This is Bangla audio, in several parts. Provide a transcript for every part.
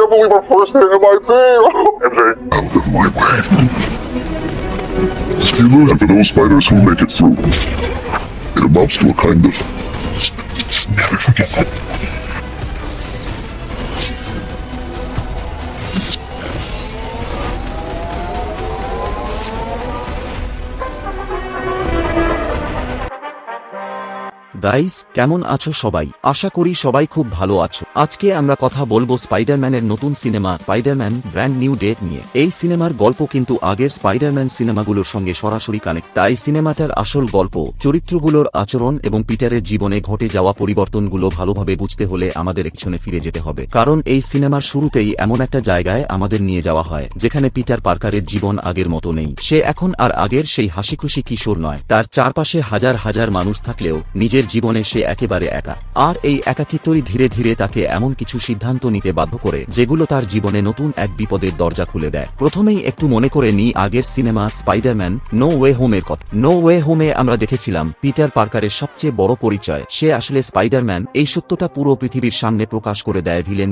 can't believe our first day MIT. MJ. Out of my way. And for those spiders who make it through, it amounts to a kind of... Never forget that. Guys, কেমন আছো সবাই? আশা করি সবাই খুব ভালো আছো। আজকে আমরা কথা বলবো স্পাইডারম্যানের নতুন cinema Spiderman brand new day নিয়ে। এই সিনেমার গল্প কিন্তু আগের স্পাইডারম্যান সিনেমাগুলোর সঙ্গে সরাসরি কানেক্ট। তাই সিনেমাটার আসল গল্প, চরিত্রগুলোর আচরণ এবং পিটারের জীবনে ঘটে যাওয়া পরিবর্তনগুলো ভালোভাবে বুঝতে হলে আমাদের পিছনে ফিরে যেতে হবে। কারণ এই সিনেমার শুরুতেই এমন একটা জায়গায় আমাদের নিয়ে যাওয়া হয় যেখানে পিটার পার্কারের জীবন আগের মতো নেই। সে এখন আর আগের সেই হাসিখুশি কিশোর নয়। তার চারপাশে হাজার হাজার মানুষ থাকলেও নিজের জীবনে সে একেবারে একা। আর এই একাকিত্বই ধীরে ধীরে তাকে এমন কিছু সিদ্ধান্ত নিতে বাধ্য করে যেগুলো তার জীবনে নতুন এক বিপদের দরজা খুলে দেয়। প্রথমেই একটু মনে করে নিই আগের সিনেমা স্পাইডারম্যান নো ওয়ে হোমের কথা। নো ওয়ে হোমে আমরা দেখেছিলাম পিটার পার্কারের সবচেয়ে বড় পরিচয় সে আসলে স্পাইডারম্যান। এই সত্যটা পুরো পৃথিবীর সামনে প্রকাশ করে দেয় ভিলেন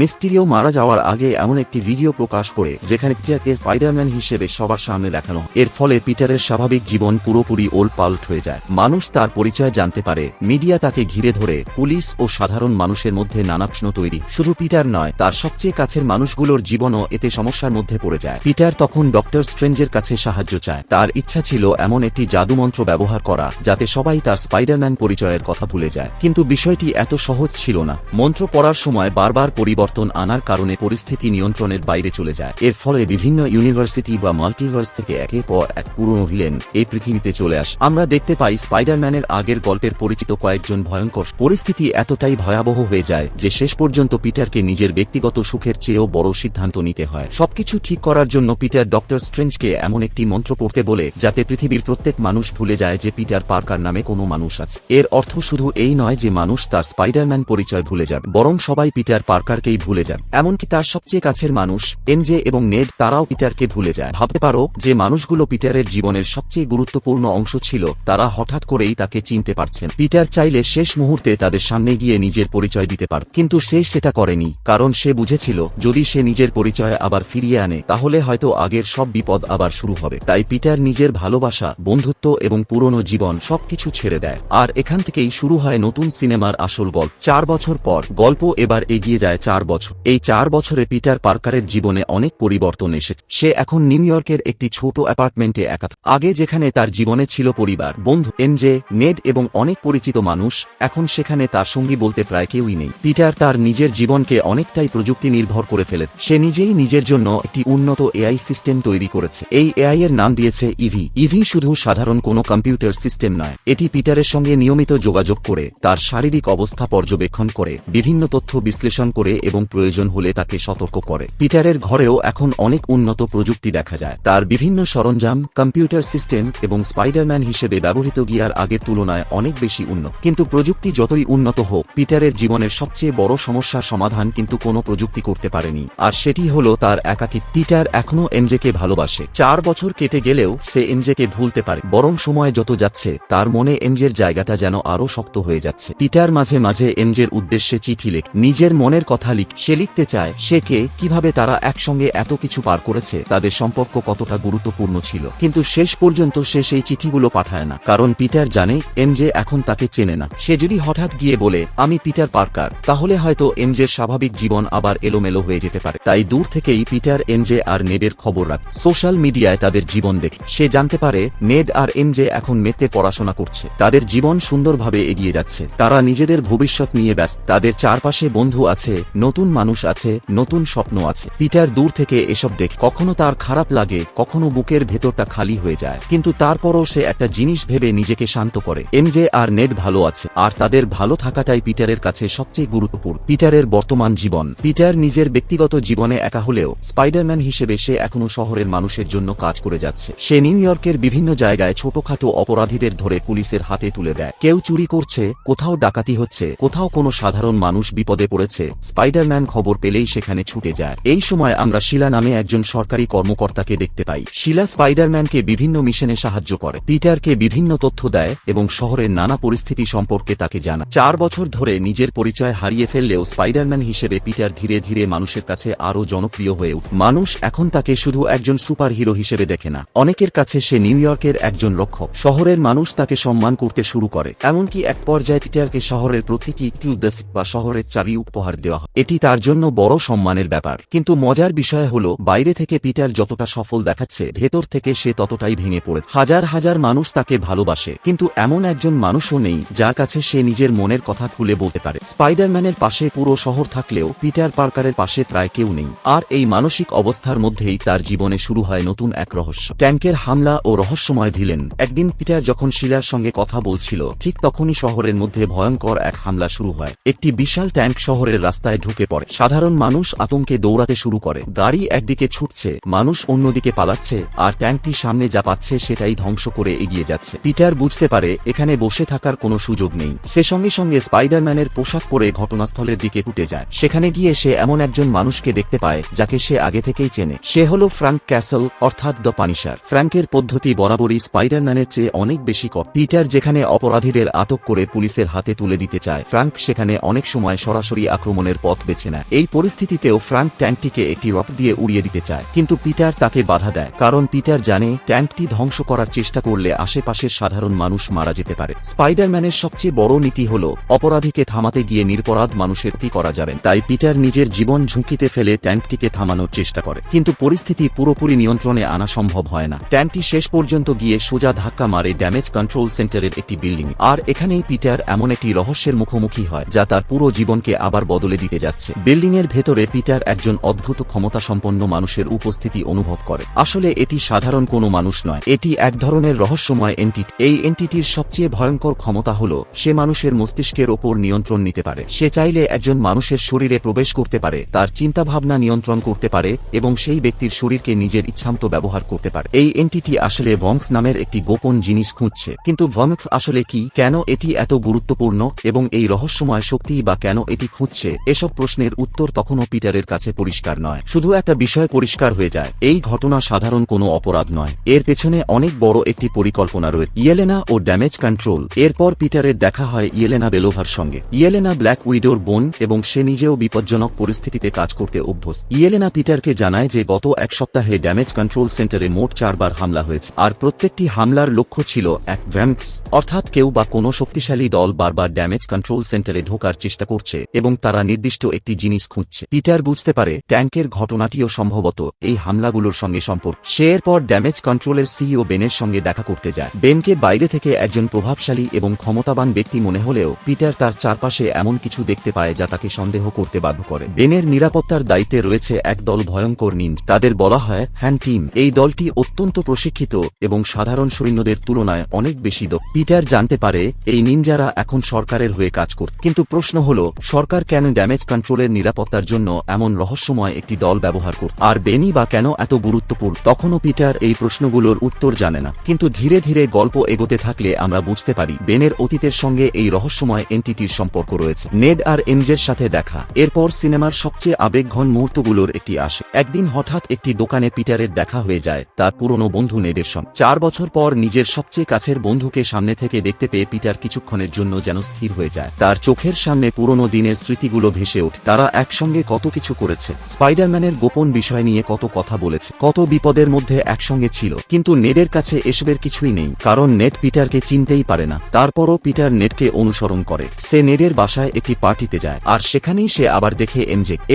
মিস্টিরিও মারা যাওয়ার আগে এমন একটি ভিডিও প্রকাশ করে যেখানে পিটারকে স্পাইডারম্যান হিসেবে সবার সামনে দেখানো। এর ফলে পিটারের স্বাভাবিক জীবন পুরোপুরি ওলটপালট হয়ে যায়। মানুষ তার পরিচয় জানতে পারে, মিডিয়া তাকে ঘিরে ধরে, পুলিশ ও সাধারণ মানুষের মধ্যে নানা প্রশ্ন তৈরি। শুধু পিটার নয়, তার সবচেয়ে কাছের মানুষগুলোর জীবনও এতে সমস্যার মধ্যে পড়ে যায়। পিটার তখন ডক্টর স্ট্রেঞ্জের কাছে সাহায্য চায়। তার ইচ্ছা ছিল এমন একটি জাদুমন্ত্র ব্যবহার করা যাতে সবাই তার স্পাইডারম্যান পরিচয়ের কথা ভুলে যায়। কিন্তু বিষয়টি এত সহজ ছিল না। মন্ত্র পড়ার সময় বারবার পরিবর্তন আনার কারণে পরিস্থিতি নিয়ন্ত্রণের বাইরে চলে যায়। এর ফলে বিভিন্ন ইউনিভার্সিটি বা মাল্টিভার্স থেকে একের পর এক পুরনো ভিলেন এই পৃথিবীতে চলে আসে। আমরা দেখতে পাই স্পাইডারম্যানের আগের গল্পের পরিচিত কয়েকজন ভয়ঙ্কর। পরিস্থিতি এতটাই ভয়াবহ হয়ে যায় যে শেষ পর্যন্ত পিটারকে নিজের ব্যক্তিগত সুখের চেয়েও বড় সিদ্ধান্ত নিতে হয়। সবকিছু ঠিক করার জন্য পিটার ডক্টর স্ট্রেঞ্জকে এমন একটি মন্ত্র পড়তে বলে যাতে পৃথিবীর প্রত্যেক মানুষ ভুলে যায় যে পিটার পার্কার নামে কোনো মানুষ আছে। এর অর্থ শুধু এই নয় যে মানুষ তার স্পাইডারম্যান পরিচয় ভুলে যাবে, বরং সবাই পিটার পার্কারকেই ভুলে যাবে। এমনকি তার সবচেয়ে কাছের মানুষ এমজে এবং নেড তারাও পিটারকে ভুলে যায়। ভাবতে পারো যে মানুষগুলো পিটারের জীবনের সবচেয়ে গুরুত্বপূর্ণ অংশ ছিল তারা হঠাৎ করেই তাকে চিনতে পারছেন। পিটার চাইলে শেষ মুহূর্তে তাদের সামনে গিয়ে নিজের পরিচয় দিতে পারত, কিন্তু সে সেটা করেনি। কারণ সে বুঝেছিল যদি সে নিজের পরিচয় আবার ফিরিয়ে আনে তাহলে হয়তো আগের সব বিপদ আবার শুরু হবে। তাই পিটার নিজের ভালোবাসা, বন্ধুত্ব এবং পুরনো জীবন সবকিছু ছেড়ে দেয়। আর এখান থেকেই শুরু হয় নতুন সিনেমার আসল গল্প। 4 বছর পর গল্প এবার এগিয়ে যায় 4 বছর। এই 4 বছরে পিটার পার্কারের জীবনে অনেক পরিবর্তন এসেছে। সে এখন নিউ ইয়র্কের একটি ছোট অ্যাপার্টমেন্টে একা। আগে যেখানে তার জীবনে ছিল পরিবার, বন্ধু, এমজে, নেড এবং অনেক পরিচিত মানুষ, এখন সেখানে তার সঙ্গী বলতে প্রায় কেউই নেই। পিটার তার নিজের জীবনকে অনেকটাই প্রযুক্তি নির্ভর করে ফেলেছে। সে নিজেই নিজের জন্য একটি উন্নত এআই সিস্টেম তৈরি করেছে। এই এআই এর নাম দিয়েছে ইভি। ইভি শুধু সাধারণ কোনো কম্পিউটার সিস্টেম নয়, এটি পিটারের সঙ্গে নিয়মিত যোগাযোগ করে, তার শারীরিক অবস্থা পর্যবেক্ষণ করে, বিভিন্ন তথ্য বিশ্লেষণ করে এবং প্রয়োজন হলে তাকে সতর্ক করে। পিটারের ঘরেও এখন অনেক উন্নত প্রযুক্তি দেখা যায়। তার বিভিন্ন সরঞ্জাম, কম্পিউটার সিস্টেম এবং স্পাইডারম্যান হিসেবে ব্যবহৃত গিয়ার আগের তুলনায় অনেক বেশি উন্নত। কিন্তু প্রযুক্তি যতই উন্নত হোক, পিটারের জীবনের সবচেয়ে বড় সমস্যার সমাধান কিন্তু কোনো প্রযুক্তি করতে পারেনি, আর সেটি হলো তার একাকিত্ব। পিটার এখনও এমজেকে ভালোবাসে। 4 বছর কেটে গেলেও সে এমজেকে ভুলতে পারে, বরং সময় যত যাচ্ছে তার মনে এমজের জায়গাটা যেন আরো শক্ত হয়ে যাচ্ছে। পিটার মাঝে মাঝে এমজের উদ্দেশ্যে চিঠি লেখে, নিজের মনের কথা লিখে। সে লিখতে চায় সে কে, কিভাবে তারা একসঙ্গে এত কিছু পার করেছে, তাদের সম্পর্ক কতটা গুরুত্বপূর্ণ ছিল। কিন্তু শেষ পর্যন্ত সে সেই চিঠিগুলো পাঠায় না, কারণ পিটার জানে এমজে এখন তাকে চেনে না। সে যদি হঠাৎ গিয়ে বলে আমি পিটার পার্কার, তাহলে হয়তো এমজের স্বাভাবিক জীবন আবার এলোমেলো হয়ে যেতে পারে। তাই দূর থেকেই পিটার এমজে আর নেডের খবর রাখে। সোশ্যাল মিডিয়ায় তাদের জীবন দেখে সে জানতে পারে নেড আর এমজে এখন মেতে পড়াশোনা করছে। তাদের জীবন সুন্দরভাবে এগিয়ে যাচ্ছে। তারা নিজেদের ভবিষ্যৎ নিয়ে ব্যস্ত। তাদের চারপাশে বন্ধু আছে, নতুন মানুষ আছে, নতুন স্বপ্ন আছে। পিটার দূর থেকে এসব দেখে কখনো তার খারাপ লাগে, কখনো বুকের ভেতরটা খালি হয়ে যায়। কিন্তু তারপরও সে একটা জিনিস ভেবে নিজেকে শান্ত করে, এমজে আর নেড ভালো আছে, আর তাদের ভালো থাকাটাই পিটারের কাছে সবচেয়ে গুরুত্বপূর্ণ। পিটারের বর্তমান জীবন। পিটার নিজের ব্যক্তিগত জীবনে একা হলেও স্পাইডারম্যান হিসেবে সে এখনো শহরের মানুষের জন্য কাজ করে যাচ্ছে। সে নিউ ইয়র্কের বিভিন্ন জায়গায় ছোটখাটো অপরাধীদের ধরে পুলিশের হাতে তুলে দেয়। কেউ চুরি করছে, কোথাও ডাকাতি হচ্ছে, কোথাও কোনো সাধারণ মানুষ বিপদে পড়েছে, স্পাইডারম্যান খবর পেলেই সেখানে ছুটে যায়। এই সময় আমরা শিলা নামে একজন সরকারি কর্মকর্তাকে দেখতে পাই। শিলা স্পাইডারম্যানকে বিভিন্ন মিশনে সাহায্য করে, পিটারকে বিভিন্ন তথ্য দেয় এবং শহরের নানা নানা পরিস্থিতি সম্পর্কে তাকে জানা। 4 বছর ধরে নিজের পরিচয় হারিয়ে ফেললেও স্পাইডারম্যান হিসেবে পিটার ধীরে ধীরে মানুষের কাছে আরও জনপ্রিয় হয়ে ওঠে। মানুষ এখন তাকে শুধু একজন সুপার হিরো হিসেবে দেখে না, অনেকের কাছে সে নিউ ইয়র্কের একজন রক্ষক। শহরের মানুষ তাকে সম্মান করতে শুরু করে, এমনকি এক পর্যায়ে পিটারকে শহরের প্রতিটি কিউদেস্ক বা শহরের চাবি উপহার দেওয়া হয়। এটি তার জন্য বড় সম্মানের ব্যাপার। কিন্তু মজার বিষয় হল, বাইরে থেকে পিটার যতটা সফল দেখাচ্ছে, ভেতর থেকে সে ততটাই ভেঙে পড়েছে। হাজার হাজার মানুষ তাকে ভালোবাসে, কিন্তু এমন একজন মানুষও নেই যার কাছে সে নিজের মনের কথা খুলে বলতে পারে। স্পাইডারম্যানের পাশে পুরো শহর থাকলেও পিটার পার্কারের পাশে প্রায় কেউ নেই। আর এই মানসিক অবস্থার মধ্যেই তার জীবনে শুরু হয় নতুন এক রহস্য, ট্যাঙ্কের হামলা ও রহস্যময় ভিলেন। একদিন পিটার যখন শিলার সঙ্গে কথা বলছিল, ঠিক তখনই শহরের মধ্যে ভয়ঙ্কর এক হামলা শুরু হয়। একটি বিশাল ট্যাঙ্ক শহরের রাস্তায় ঢুকে পড়ে। সাধারণ মানুষ আতঙ্কে দৌড়াতে শুরু করে। গাড়ি একদিকে ছুটছে, মানুষ অন্যদিকে পালাচ্ছে, আর ট্যাঙ্কটি সামনে যা পাচ্ছে সেটাই ধ্বংস করে এগিয়ে যাচ্ছে। পিটার বুঝতে পারে এখানে বসে থাকার কোনো সুযোগ নেই। সে সঙ্গে সঙ্গে স্পাইডারম্যানের পোশাক পরে ঘটনাস্থলের দিকে ছুটে যায়। সেখানে গিয়ে সে এমন একজন মানুষকে দেখতে পায় যাকে সে আগে থেকেই চেনে। সে হল ফ্র্যাঙ্ক ক্যাসল, অর্থাৎ দ্য পানিশার। ফ্র্যাঙ্কের পদ্ধতি বরাবরই স্পাইডারম্যানের চেয়ে অনেক বেশি কঠোর। পিটার যেখানে অপরাধীদের আটক করে পুলিশের হাতে তুলে দিতে চায়, ফ্র্যাঙ্ক সেখানে অনেক সময় সরাসরি আক্রমণের পথ বেছে নেয়। এই পরিস্থিতিতেও ফ্র্যাঙ্ক ট্যাঙ্কটিকে একটি রকেট দিয়ে উড়িয়ে দিতে চায়, কিন্তু পিটার তাকে বাধা দেয়, কারণ পিটার জানে ট্যাঙ্কটি ধ্বংস করার চেষ্টা করলে আশেপাশের সাধারণ মানুষ মারা যেতে পারে। স্পাইডারম্যানের সবচেয়ে বড় নীতি হল অপরাধীকে থামাতে গিয়ে নিরপরাধ মানুষের ক্ষতি করা যাবে। তাই পিটার নিজের জীবন ঝুঁকিতে ফেলে ট্যাঙ্কটিকে থামানোর চেষ্টা করে, কিন্তু পরিস্থিতি পুরোপুরি নিয়ন্ত্রণে আনা সম্ভব হয় না। ট্যাঙ্কটি শেষ পর্যন্ত গিয়ে সোজা ধাক্কা মারে ড্যামেজ কন্ট্রোল সেন্টারের একটি বিল্ডিং। আর এখানেই পিটার এমন একটি রহস্যের মুখোমুখি হয় যা তার পুরো জীবনকে আবার বদলে দিতে যাচ্ছে। বিল্ডিং এর ভেতরে পিটার একজন অদ্ভুত ক্ষমতাসম্পন্ন মানুষের উপস্থিতি অনুভব করে। আসলে এটি সাধারণ কোনো মানুষ নয়, এটি এক ধরনের রহস্যময় এন্টিটি। এই এন্টিটির সবচেয়ে ভয়ঙ্কর ক্ষমতা হল সে মানুষের মস্তিষ্কের ওপর নিয়ন্ত্রণ নিতে পারে। সে চাইলে একজন মানুষের শরীরে প্রবেশ করতে পারে, তার চিন্তাভাবনা নিয়ন্ত্রণ করতে পারে এবং সেই ব্যক্তির শরীরকে নিজের ইচ্ছামতো ব্যবহার করতে পারে। এই এন্টিটি আসলে ভঙ্কস নামের একটি গোপন জিনিস খুঁজছে। কিন্তু ভঙ্কস আসলে কি, কেন এটি এত গুরুত্বপূর্ণ এবং এই রহস্যময় শক্তি বা কেন এটি খুঁজছে, এসব প্রশ্নের উত্তর তখনও পিটারের কাছে পরিষ্কার নয়। শুধু একটা বিষয় পরিষ্কার হয়ে যায়, এই ঘটনা সাধারণ কোনো অপরাধ নয়, এর পেছনে অনেক বড় একটি পরিকল্পনা রয়েছে। ইয়েলেনা ও ড্যামেজ কন্ট্রোল। এরপর পিটারের দেখা হয় ইয়েলেনা বেলোভার সঙ্গে। ইয়েলেনা ব্ল্যাক উইডোর বোন এবং সে নিজেও বিপজ্জনক পরিস্থিতিতে কাজ করতে অভ্যস্ত। ইয়েলেনা পিটারকে জানায় যে গত এক সপ্তাহে ড্যামেজ কন্ট্রোল সেন্টারে মোট 4 বার হামলা হয়েছে, আর প্রত্যেকটি হামলার লক্ষ্য ছিল এক ভ্যাম্পস, অর্থাৎ কেউ বা কোনো শক্তিশালী দল বারবার ড্যামেজ কন্ট্রোল সেন্টারে ঢোকার চেষ্টা করছে এবং তারা নির্দিষ্ট একটি জিনিস খুঁজছে। পিটার বুঝতে পারে ট্যাঙ্কের ঘটনাটিও সম্ভবত এই হামলাগুলোর সঙ্গে সম্পর্ক। সে এরপর ড্যামেজ কন্ট্রোলের সিইও বেনের সঙ্গে দেখা করতে যায়। বেনকে বাইরে থেকে একজন প্রভাবশালী এবং ক্ষমতাবান ব্যক্তি মনে হলেও পিটার তার চারপাশে এমন কিছু দেখতে পায় যা তাকে সন্দেহ করতে বাধ্য করে। বেনের নিরাপত্তার দায়িত্বে রয়েছে এক দল ভয়ঙ্কর নিনজা, তাদের বলা হয় হ্যান্ড টিম। এই দলটি অত্যন্ত প্রশিক্ষিত এবং সাধারণ সৈন্যদের তুলনায় অনেক বেশি দক্ষ। পিটার জানতে পারে এই নিনজারা এখন সরকারের হয়ে কাজ করছে, কিন্তু প্রশ্ন হল সরকার কেন ড্যামেজ কন্ট্রোলের নিরাপত্তার জন্য এমন রহস্যময় একটি দল ব্যবহার করছে, আর বেনি বা কেন এত গুরুত্বপূর্ণ। তখনও পিটার এই প্রশ্নগুলোর উত্তর জানে না, কিন্তু ধীরে ধীরে গল্প এগোতে থাকলে আমরা বুঝতে পারি বেনের অতীতের সঙ্গে এই রহস্যময় এন্টিটির সম্পর্ক রয়েছে। নেড আর এমজের সাথে দেখা। এরপর সিনেমার সবচেয়ে আবেগঘন মুহূর্তগুলোর একটি আসে। একদিন হঠাৎ একটি দোকানে পিটারের দেখা হয়ে যায় তার পুরনো বন্ধু নেডের সঙ্গে। 4 বছর পর নিজের সবচেয়ে কাছের বন্ধুকে সামনে থেকে দেখতে পেয়ে পিটার কিছুক্ষণের জন্য যেন স্থির হয়ে যায়। তার চোখের সামনে পুরনো দিনের স্মৃতিগুলো ভেসে ওঠে। তারা একসঙ্গে কত কিছু করেছে, স্পাইডারম্যানের গোপন বিষয় নিয়ে কত কথা বলেছে, কত বিপদের মধ্যে একসঙ্গে ছিল। কিন্তু নেডের কাছে এসবের কিছুই নেই, কারণ নেড পিটারকে চিনতেই পারে না। তারপরও পিটার নেডকে অনুসরণ করে। সে নেডের বাসায় একটি পার্টিতে যায়, আর সেখানেই সে আবার দেখে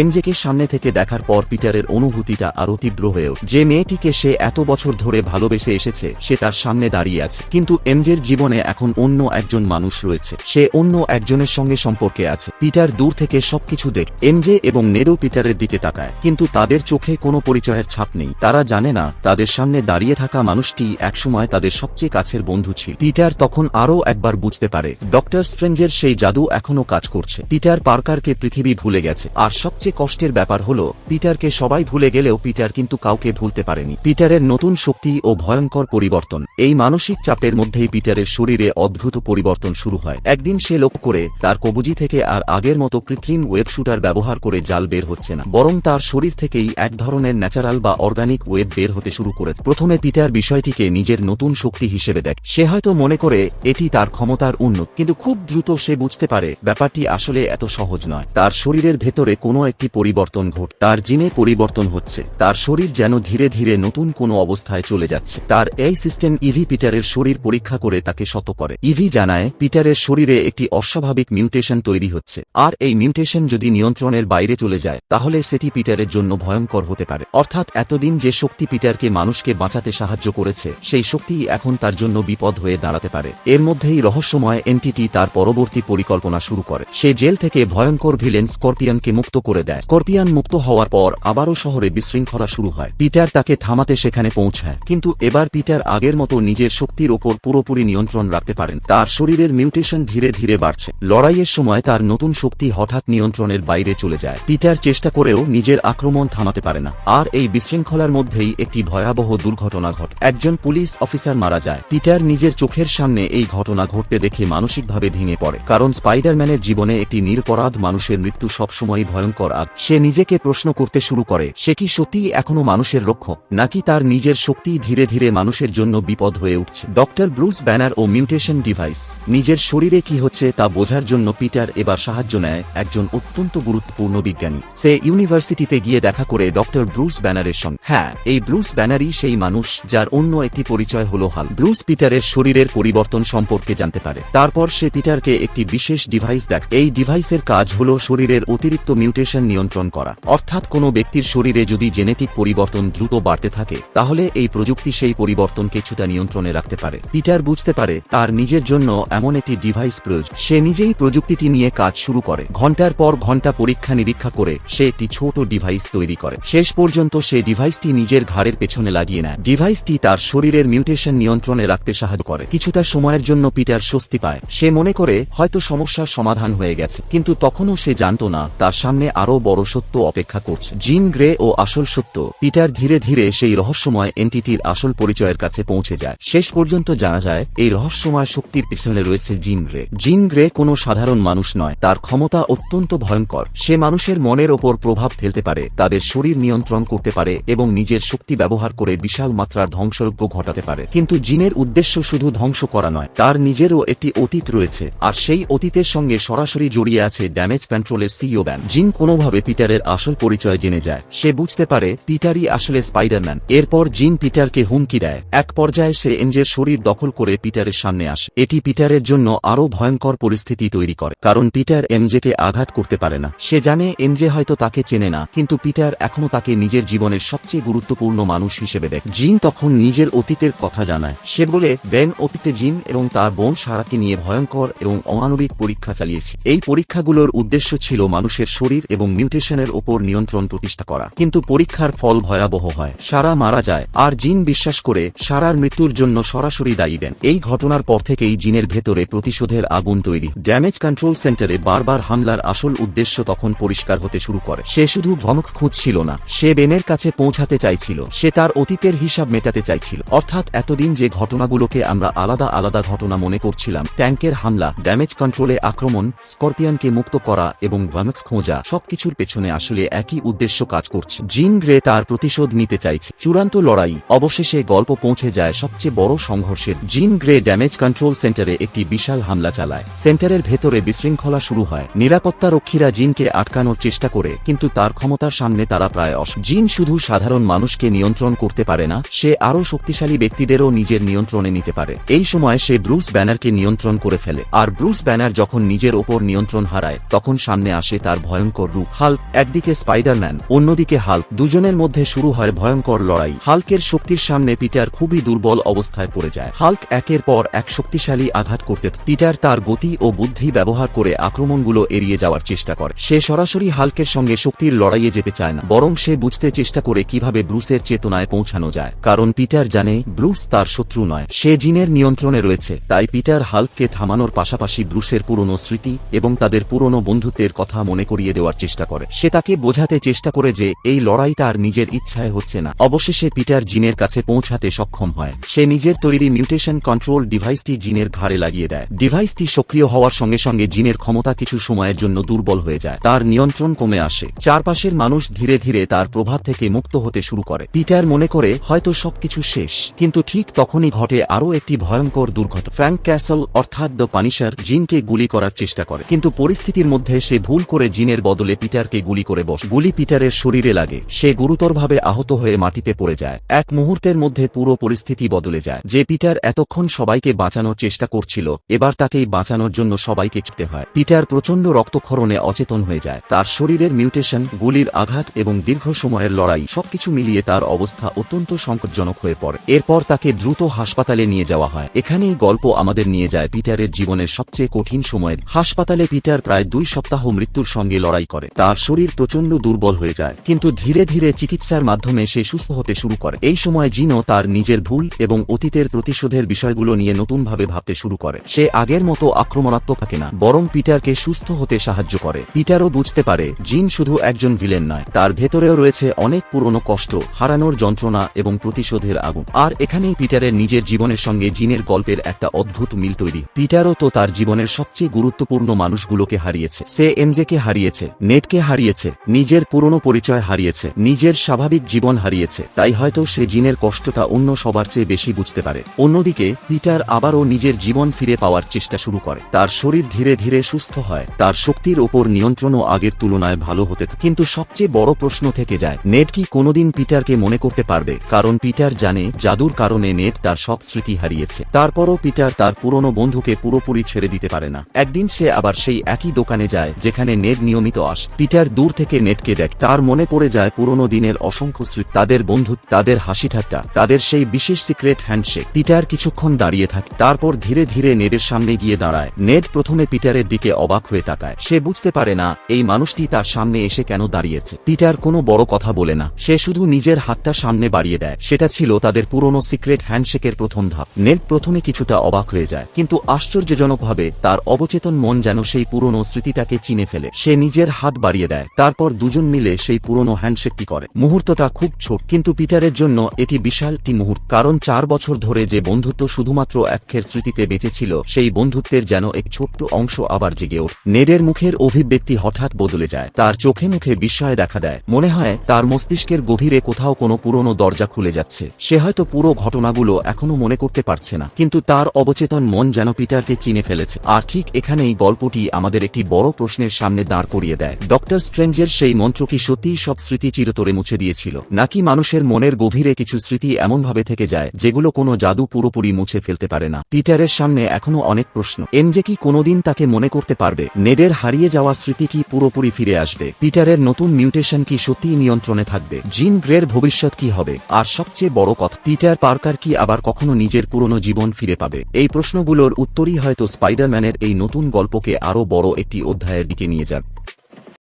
এমজেকে সামনে থেকে দেখার পর পিটারের অনুভূতিটা আরো তীব্র হয়ে ওঠে। যে মেয়েটিকে সে এত বছর ধরে ভালোবেসে এসেছে সে তার সামনে দাঁড়িয়ে আছে, কিন্তু এমজের জীবনে এখন অন্য একজন মানুষ রয়েছে, সে অন্য একজনের সঙ্গে সম্পর্কে আছে। পিটার দূর থেকে সবকিছু দেখে। এমজে এবং নেডও পিটারের দিকে তাকায়, কিন্তু তাদের চোখে কোনো পরিচয়ের ছাপ নেই। তারা জানে না তাদের সামনে দাঁড়িয়ে থাকা মানুষটি একসময় তাদের সবচেয়ে কাছের বন্ধু ছিল। পিটার তখন আরও একবার বুঝতে পারে ডক্টর স্ট্রেঞ্জের সেই জাদু এখনও কাজ করছে। পিটার পার্কারকে পৃথিবী ভুলে গেছে, আর সবচেয়ে কষ্টের ব্যাপার হল পিটারকে সবাই ভুলে গেলেও পিটার কিন্তু কাউকে ভুলতে পারেনি। পিটারের নতুন শক্তি ও ভয়ঙ্কর পরিবর্তন। এই মানসিক চাপের মধ্যেই পিটারের শরীরে অদ্ভুত পরিবর্তন শুরু হয়। একদিন সে লক্ষ্য করে তার কবজি থেকে আর আগের মতো কৃত্রিম ওয়েব শুটার ব্যবহার করে জাল বের হচ্ছে না, বরং তার শরীর থেকেই এক ধরনের ন্যাচারাল বা অর্গানিক ওয়েব বের হতে শুরু করেছে। প্রথমে পিটার বিষয়টিকে নিজের নতুন শক্তি হিসেবে দেখে। সে হয়তো মনে করে এটি তার ক্ষমতার উন্নত, কিন্তু খুব দ্রুত সে বুঝতে পারে ব্যাপারটি আসলে এত সহজ নয়। তার শরীরের ভেতরে কোনো একটি পরিবর্তন ঘট, তার জিনে পরিবর্তন হচ্ছে, তার শরীর যেন ধীরে ধীরে নতুন কোনো অবস্থায় চলে যাচ্ছে। তার এই সিস্টেম ইভি পিটারের শরীর পরীক্ষা করে তাকে শত করে। ইভি জানায় পিটারের শরীরে একটি অস্বাভাবিক মিউটেশন তৈরি হচ্ছে, আর এই মিউটেশন যদি নিয়ন্ত্রণের বাইরে চলে যায় তাহলে সেটি পিটারের জন্য ভয়ঙ্কর হতে পারে। অর্থাৎ এতদিন যে শক্তি পিটারকে মানুষকে বাঁচাতে সাহায্য করেছে সেই শক্তি এখন তার জন্য বিপদ হয়ে দাঁড়াতে পারে। এর মধ্যেই রহস্যময় এন্টিটি তার পরবর্তী পরিকল্পনা শুরু করে। সে জেল থেকে ভয়ঙ্কর ভিলেন স্করপিয়নকে মুক্ত করে দেয়। স্করপিয়ন মুক্ত হওয়ার পর আবারও শহরে বিশৃঙ্খলা শুরু হয়। পিটার তাকে থামাতে সেখানে পৌঁছায়, কিন্তু এবার পিটার আগের মতো নিজের শক্তির ওপর পুরোপুরি নিয়ন্ত্রণ রাখতে পারেন। তার শরীরের মিউটেশন ধীরে ধীরে বাড়ছে। লড়াইয়ের সময় তার নতুন শক্তি হঠাৎ নিয়ন্ত্রণের বাইরে চলে যায়। পিটার চেষ্টা করেও নিজের আক্রমণ থামাতে পারে না। আর এই বিশৃঙ্খলার মধ্যেই একটি ভয়াবহ দুর্ঘটনা ঘটে। একজন পুলিশ অফিসার মারা যায়। পিটার নিজের চোখের সামনে এই ঘটনা ঘটতে দেখে মানসিকভাবে ভেঙে পড়ে, কারণ স্পাইডারম্যানের জীবনে একটি নিরপরাধ মানুষের মৃত্যু সবসময়ই ভয়ঙ্কর। আর সে নিজেকে প্রশ্ন করতে শুরু করে, সে কি সত্যিই এখনো মানুষের রক্ষক, নাকি তার নিজের শক্তি ধীরে ধীরে মানুষের জন্য বিপদ হয়ে উঠছে। ডক্টর ব্রুস ব্যানার ও মিউটেশন ডিভাইস। নিজের শরীরে কি হচ্ছে তা বোঝার জন্য পিটার এবার সাহায্য নেয় একজন অত্যন্ত গুরুত্বপূর্ণ বিজ্ঞানী। সে ইউনিভার্সিটিতে গিয়ে দেখা করে ডক্টর ব্রুস ব্যানারের সঙ্গে। হ্যাঁ, এই ব্রুস ব্যানারই সেই মানুষ যার অন্য একটি পরিচয় হল হাল। ব্রুস পিটারের শরীরের পরিবর্তন সম্পর্কে জানতে পারে। তারপর সে পিটারকে একটি বিশেষ ডিভাইস দেখ। এই ডিভাইসের কাজ হল শরীরের অতিরিক্ত মিউটেশন নিয়ন্ত্রণ করা। অর্থাৎ কোনো ব্যক্তির শরীরে যদি জেনেটিক পরিবর্তন দ্রুত বাড়তে থাকে তাহলে এই প্রযুক্তি সেই পরিবর্তনকে কিছুটা নিয়ন্ত্রণে রাখতে পারে। পিটার বুঝতে পারে তার নিজের জন্য এমন একটি ডিভাইস প্রয়োজন। সে নিজেই প্রযুক্তিটি নিয়ে কাজ শুরু করে। ঘন্টার পর ঘন্টা পরীক্ষা নিরীক্ষা করে সে একটি ছোট ডিভাইস তৈরি করে। শেষ পর্যন্ত সে ডিভাইসটি নিজের ঘাড়ের পেছনে লাগিয়ে নেয়। ডিভাইসটি তার শরীরের মিউটেশন নিয়ন্ত্রণে রাখতে সাহায্য করে। কিছুটা সময়ের জন্য পিটার স্বস্তি পায়। সে মনে করে হয়তো সমস্যার সমাধান হয়ে গেছে, কিন্তু তখনও সে জানত না তার সামনে আরও বড় সত্য অপেক্ষা করছে। জিন গ্রে ও আসল সত্য। পিটার ধীরে ধীরে সেই রহস্যময় এন্টিটির আসল পরিচয়ের কাছে পৌঁছে যায়। শেষ পর্যন্ত জানা যায় এই রহস্যময় শক্তির পিছনে রয়েছে জিন গ্রে। জিন গ্রে কোনো সাধারণ মানুষ নয়, তার ক্ষমতা অত্যন্ত ভয়ঙ্কর। সে মানুষের মনের ওপর প্রভাব ফেলতে পারে, তাদের শরীর নিয়ন্ত্রণ করতে পারে এবং নিজের শক্তি ব্যবহার করে বিশাল মাত্রার ধ্বংসযজ্ঞ ঘটাতে পারে। কিন্তু জিনের উদ্দেশ্য শুধু ধ্বংস করা নয়, তার নিজেরও একটি অতীত রয়েছে, আর সেই অতীতের সঙ্গে সরাসরি জড়িয়ে আছে ড্যামেজ কন্ট্রোলের সিইও ব্যান। জিন কোনোভাবে পিটারের আসল পরিচয় জেনে যায়। সে বুঝতে পারে পিটারই আসলে স্পাইডারম্যান। এরপর জিন পিটারকে হুমকি দেয়। এক পর্যায়ে সে এমজের শরীর দখল করে পিটারের সামনে আসে। এটি পিটারের জন্য আরও ভয়ঙ্কর পরিস্থিতি তৈরি করে, কারণ পিটার এমজেকে আঘাত করতে পারে না। সে জানে এমজে হয়তো তাকে চেনে না, কিন্তু পিটার এখনো তাকে নিজের জীবনের সবচেয়ে গুরুত্বপূর্ণ মানুষ হিসেবে দেখে। জিন তখন নিজের অতীতের কথা জানায়। সে বলে বেন অতীতে জিন এবং তার বোন সারাকে নিয়ে ভয়ঙ্কর এবং অমানবিক পরীক্ষা চালিয়েছে। এই পরীক্ষাগুলোর উদ্দেশ্য ছিল মানুষের শরীর এবং মিউটেশনের ওপর নিয়ন্ত্রণ প্রতিষ্ঠা করা, কিন্তু পরীক্ষার ফল ভয়াবহ হয়। সারা মারা যায়, আর জিন বিশ্বাস করে সারার মৃত্যুর জন্য সরাসরি দায়ী বেন। এই ঘটনার পর থেকেই জিনের ভেতরে প্রতিশোধের আগুন তৈরি। ড্যামেজ কন্ট্রোল সেন্টারে বারবার হামলার আসল উদ্দেশ্য তখন পরিষ্কার হতে শুরু করে। সে শুধু ভমক্স খুঁজছিল না, সে বেনের কাছে পৌঁছাতে চাইছিল। সে তার অতীতের হিসাব মেটাতে চাইছিল। অর্থাৎ এতদিন যে ঘটনাগুলোকে আমরা আলাদা আলাদা ঘটনা মনে করছিলাম, ট্যাঙ্কের হামলা, ড্যামেজ কন্ট্রোলে আক্রমণ, স্করপিয়নকে মুক্ত করা এবং ভমক্স খোঁজা, সবকিছুর পেছনে আসলে একই উদ্দেশ্য কাজ করছে। জিন গ্রে তার প্রতিশোধ নিতে চাইছে। চূড়ান্ত লড়াই। অবশেষে গল্প পৌঁছে যায় সবচেয়ে বড় সংঘর্ষের। জিন গ্রে ড্যামেজ কন্ট্রোল সেন্টারে একটি বিশাল হামলা চালায়। সেন্টারের ভেতরে বিশৃঙ্খলা শুরু হয়। নিরাপত্তা রক্ষীরা জিনকে আটকানোর চেষ্টা করে, কিন্তু তার ক্ষমতার সামনে তারা প্রায় জিন শুধু সাধারণ মানুষকে নিয়ন্ত্রণ করতে পারে না, সে আরও শক্তিশালী ব্যক্তিদেরও নিজের নিয়ন্ত্রণে নিতে পারে। এই সময় সে ব্রুস ব্যানারকে নিয়ন্ত্রণ করে ফেলে। আর ব্রুস ব্যানার যখন নিজের ওপর নিয়ন্ত্রণ হারায় তখন সামনে আসে তার ভয়ঙ্কর রূপ। হাল্ক। একদিকে স্পাইডারম্যান, অন্যদিকে হাল্ক। দুজনের মধ্যে শুরু হয় ভয়ঙ্কর লড়াই। হাল্কের শক্তির সামনে পিটার খুবই দুর্বল অবস্থায় পড়ে যায়। হাল্ক একের পর এক শক্তিশালী আঘাত করতে পিটার তার গতি ও বুদ্ধি ব্যবহার করে আক্রমণগুলো এড়িয়ে যাওয়ার চেষ্টা করে। সে সরাসরি হাল্কের সঙ্গে শক্তির লড়াইয়ে যেতে চায় না, বরং সে বুঝতে চেষ্টা করে কিভাবে ব্রুসের চেতনায় পৌঁছানো যায়। কারণ পিটার জানে ব্রুস তার শত্রু নয়, সে জিনের নিয়ন্ত্রণে রয়েছে। তাই পিটার হাল্ককে থামানোর পাশাপাশি ব্রুসের পুরনো স্মৃতি এবং তাদের পুরনো বন্ধুত্বের কথা মনে করিয়ে দেওয়ার চেষ্টা করে। সে তাকে বোঝাতে চেষ্টা করে যে এই লড়াই তার নিজের ইচ্ছায় হচ্ছে না। অবশেষে পিটার জিনের কাছে পৌঁছাতে সক্ষম হয়। সে নিজের তৈরি মিউটেশন কন্ট্রোল ডিভাইসটি জিনের ঘাড়ে লাগিয়ে দেয়। ডিভাইসটি সক্রিয় হওয়ার সঙ্গে সঙ্গে জিনের ক্ষমতা কিছু সময়ের জন্য দুর্বল হয়ে যায়। তার নিয়ন্ত্রণ কমে আসে। চারপাশের মানুষ ধীরে ধীরে তার প্রভাব থেকে মুক্ত হতে শুরু করে। পিটার মনে করে হয়তো সবকিছু শেষ, কিন্তু ঠিক তখনই ঘটে আরও একটি ভয়ঙ্কর দুর্ঘটনা। ফ্র্যাঙ্ক ক্যাসল অর্থাৎ দ্য পানিশার জিনকে গুলি করার চেষ্টা করে, কিন্তু পরিস্থিতির মধ্যে সে ভুল করে জিনের বদলে পিটারকে গুলি করে বসে। গুলি পিটারের শরীরে লাগে, সে গুরুতরভাবে আহত হয়ে মাটিতে পড়ে যায়। এক মুহূর্তের মধ্যে পুরো পরিস্থিতি বদলে যায়। যে পিটার এতক্ষণ সবাইকে বাঁচানোর চেষ্টা করছিল, এবার তাকেই বাঁচানোর জন্য সবাইকে ছুটতে হয়। পিটার প্রচণ্ড রক্তক্ষরণে অচেতন হয়ে যায়। তার শরীরের মিউটেশন, গুলির আঘাত এবং দীর্ঘ সময়ের লড়াই সবকিছু মিলিয়ে তার অবস্থা অত্যন্ত সংকটজনক হয়ে পড়ে। এরপর তাকে দ্রুত হাসপাতালে নিয়ে যাওয়া হয়। এখানেই গল্প আমাদের নিয়ে যায় পিটারের জীবনের সবচেয়ে কঠিন সময়ের। হাসপাতালে পিটার প্রায় 2 সপ্তাহ মৃত্যুর সঙ্গে লড়াই করে। তার শরীর প্রচণ্ড দুর্বল হয়ে যায়, কিন্তু ধীরে ধীরে চিকিৎসার মাধ্যমে সে সুস্থ হতে শুরু করে। এই সময় জিনও তার নিজের ভুল এবং অতীতের প্রতিশোধের বিষয়গুলো নিয়ে নতুনভাবে ভাবতে শুরু করে। সে আগের মতো আক্রমণাত্মক থাকে না, বরং পিটারকে সুস্থ হতে সাহায্য করে। পিটারও বুঝতে পারে জিন শুধু একজন ভিলেন নয়, তার ভেতরেও রয়েছে অনেক পুরনো কষ্ট, হারানোর যন্ত্রণা এবং প্রতিশোধের আগুন। আর এখানেই পিটারের নিজের জীবনের সঙ্গে জিনের গল্পের একটা অদ্ভুত মিল তৈরি। পিটারও তো তার জীবনের সবচেয়ে গুরুত্বপূর্ণ মানুষগুলোকে হারিয়েছে। সে এমজেকে হারিয়েছে, নেটকে হারিয়েছে, নিজের পুরনো পরিচয় হারিয়েছে, নিজের স্বাভাবিক জীবন হারিয়েছে। তাই হয়তো সে জিনের কষ্টটা অন্য সবার চেয়ে বেশি বুঝতে পারে। অন্যদিকে পিটার আবারও নিজের জীবন ফিরে পাওয়ার চেষ্টা শুরু করে। তার শরীর ধীরে ধীরে সুস্থ হয়, তার শক্তির ওপর নিয়ন্ত্রণও আগের তুলনায় ভালো হতে থাকে। কিন্তু সবচেয়ে বড় প্রশ্ন থেকে যায়, নেট কি কোনোদিন পিটারকে মনে করতে পারবে? কারণ পিটার জানে জাদুর কারণে নেট তার সব স্মৃতি হারিয়েছে। তারপরও পিটার তার পুরনো বন্ধুকে পুরোপুরি ছেড়ে দিতে পারে না। একদিন সে আবার সেই একই দোকানে যায় যেখানে নেট নিয়মিত আসে। পিটার দূর থেকে নেটকে দেখে, তার মনে পড়ে যায় পুরনো দিনের অসংখ্য স্মৃতি, তাদের বন্ধুত্ব, তাদের হাসি ঠাট্টা, তাদের সেই বিশেষ সিক্রেট হ্যান্ডশেক। পিটার কিছুক্ষণ দাঁড়িয়ে থাকে, তারপর ধীরে ধীরে নেটের সামনে গিয়ে দাঁড়ায়। নেট প্রথমে পিটারের দিকে অবাক হয়ে তাকায়। সে বুঝতে পারে না এই মানুষটি তার সামনে এসে কেন দাঁড়িয়েছে। পিটার কোনো বড় কথা বলে না, সে শুধু নিজের হাতটা সামনে বাড়িয়ে দেয়। সেটা ছিল তাদের পুরনো সিক্রেট হ্যান্ডশেকের প্রথম ধাপ। নেট প্রথমে কিছুটা অবাক হয়ে যায়, কিন্তু আশ্চর্যজনকভাবে তার অবচেতন মন যেন সেই পুরনো স্মৃতিটাকে চিনে ফেলে। সে নিজের হাত বাড়িয়ে দেয়, তারপর দুজন মিলে সেই পুরনো হ্যান্ডশেকটি করে। মুহূর্তটা খুব ছোট, কিন্তু পিটারের জন্য এটি বিশাল একটি মুহূর্ত। কারণ 4 বছর ধরে যে বন্ধুত্ব শুধুমাত্র একখের স্মৃতিতে বেঁচে ছিল, সেই বন্ধুত্বের যেন এক ছোট্ট অংশ আবার জেগে ওঠে। নেডের মুখের অভিব্যক্তি হঠাৎ বদলে যায়, তার চোখে মুখে বিস্ময় দেখা দেয়। মনে হয় তার মস্তিষ্কের গভীরে কোথাও কোনো পুরনো দরজা খুলে যাচ্ছে। সে হয়তো পুরো ঘটনাগুলো এখনো মনে করতে পারছে না, কিন্তু তার অবচেতন মন যেন পিটারকে চিনে ফেলেছে। আর ঠিক এখানেই গল্পটি আমাদের একটি বড় প্রশ্নের সামনে দাঁড় করিয়ে দেয়। ডক্টর স্ট্রেঞ্জের সেই মন্ত্র কি সত্যিই সব স্মৃতি চিরতরে মুছে দিয়েছিল, নাকি মানুষের মনের গভীরে কিছু স্মৃতি এমনভাবে থেকে যায় যেগুলো কোনো জাদু পুরোপুরি মুছে ফেলতে পারে না? পিটারের সামনে এখনো অনেক প্রশ্ন। এমজে কি কোনোদিন তাকে মনে করতে পারবে? নেডের হারিয়ে যাওয়া স্মৃতি কি পুরোপুরি ফিরে আসবে? পিটারের নতুন মিউটেশন কি সত্যিই নিয়ন্ত্রণে থাকবে? জিন গ্রের ভবিষ্যৎ কি হবে? আর সবচেয়ে বড় কথা, পিটার পার্কার কি আবার কখনো নিজের পুরনো জীবন ফিরে পাবে? এই প্রশ্নগুলোর উত্তরই হয়তো স্পাইডারম্যানের এই নতুন গল্পকে আরও বড় একটি অধ্যায়ের দিকে নিয়ে যাবে।